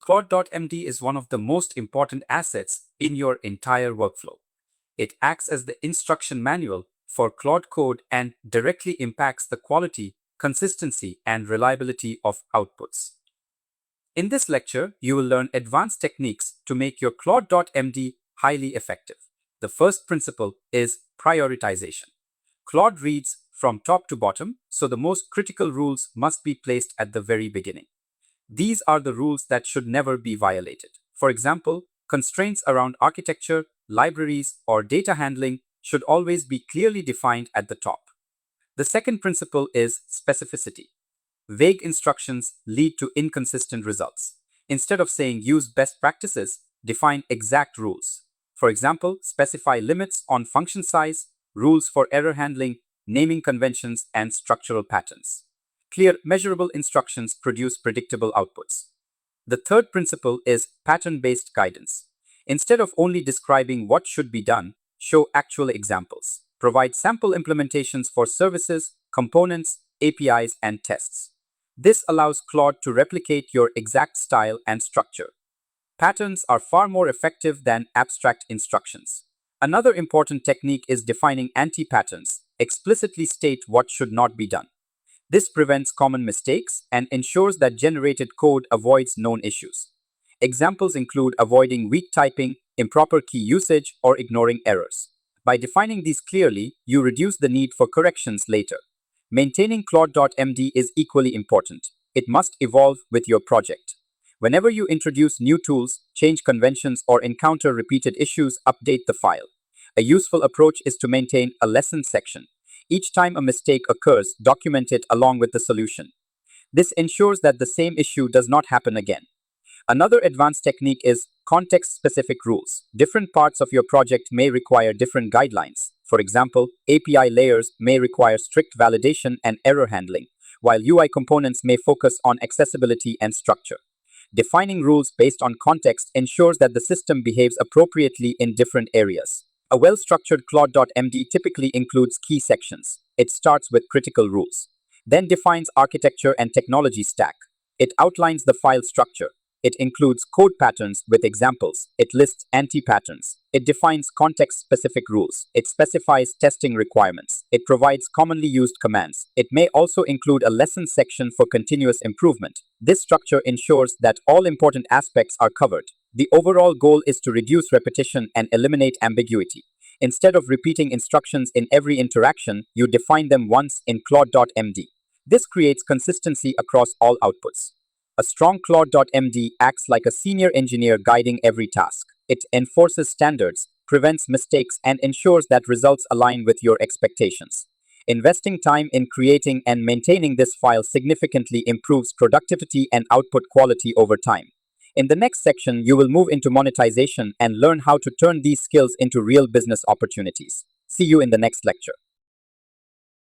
Claude.md is one of the most important assets in your entire workflow. It acts as the instruction manual for Claude Code and directly impacts the quality, consistency, and reliability of outputs. In this lecture, you will learn advanced techniques to make your Claude.md highly effective. The first principle is prioritization. Claude reads from top to bottom, so the most critical rules must be placed at the very beginning. These are the rules that should never be violated. For example, constraints around architecture, libraries, or data handling should always be clearly defined at the top. The second principle is specificity. Vague instructions lead to inconsistent results. Instead of saying use best practices, define exact rules. For example, specify limits on function size, rules for error handling, naming conventions, and structural patterns. Clear, measurable instructions produce predictable outputs. The third principle is pattern-based guidance. Instead of only describing what should be done, show actual examples. Provide sample implementations for services, components, APIs, and tests. This allows Claude to replicate your exact style and structure. Patterns are far more effective than abstract instructions. Another important technique is defining anti-patterns. Explicitly state what should not be done. This prevents common mistakes and ensures that generated code avoids known issues. Examples include avoiding weak typing, improper key usage, or ignoring errors. By defining these clearly, you reduce the need for corrections later. Maintaining Claude.md is equally important. It must evolve with your project. Whenever you introduce new tools, change conventions, or encounter repeated issues, update the file. A useful approach is to maintain a lesson section. Each time a mistake occurs, document it along with the solution. This ensures that the same issue does not happen again. Another advanced technique is context-specific rules. Different parts of your project may require different guidelines. For example, API layers may require strict validation and error handling, while UI components may focus on accessibility and structure. Defining rules based on context ensures that the system behaves appropriately in different areas. A well-structured Claude.md typically includes key sections. It starts with critical rules, then defines architecture and technology stack. It outlines the file structure. It includes code patterns with examples. It lists anti-patterns. It defines context-specific rules. It specifies testing requirements. It provides commonly used commands. It may also include a lesson section for continuous improvement. This structure ensures that all important aspects are covered. The overall goal is to reduce repetition and eliminate ambiguity. Instead of repeating instructions in every interaction, you define them once in Claude.md. This creates consistency across all outputs. A strong Claude.md acts like a senior engineer guiding every task. It enforces standards, prevents mistakes, and ensures that results align with your expectations. Investing time in creating and maintaining this file significantly improves productivity and output quality over time. In the next section, you will move into monetization and learn how to turn these skills into real business opportunities. See you in the next lecture.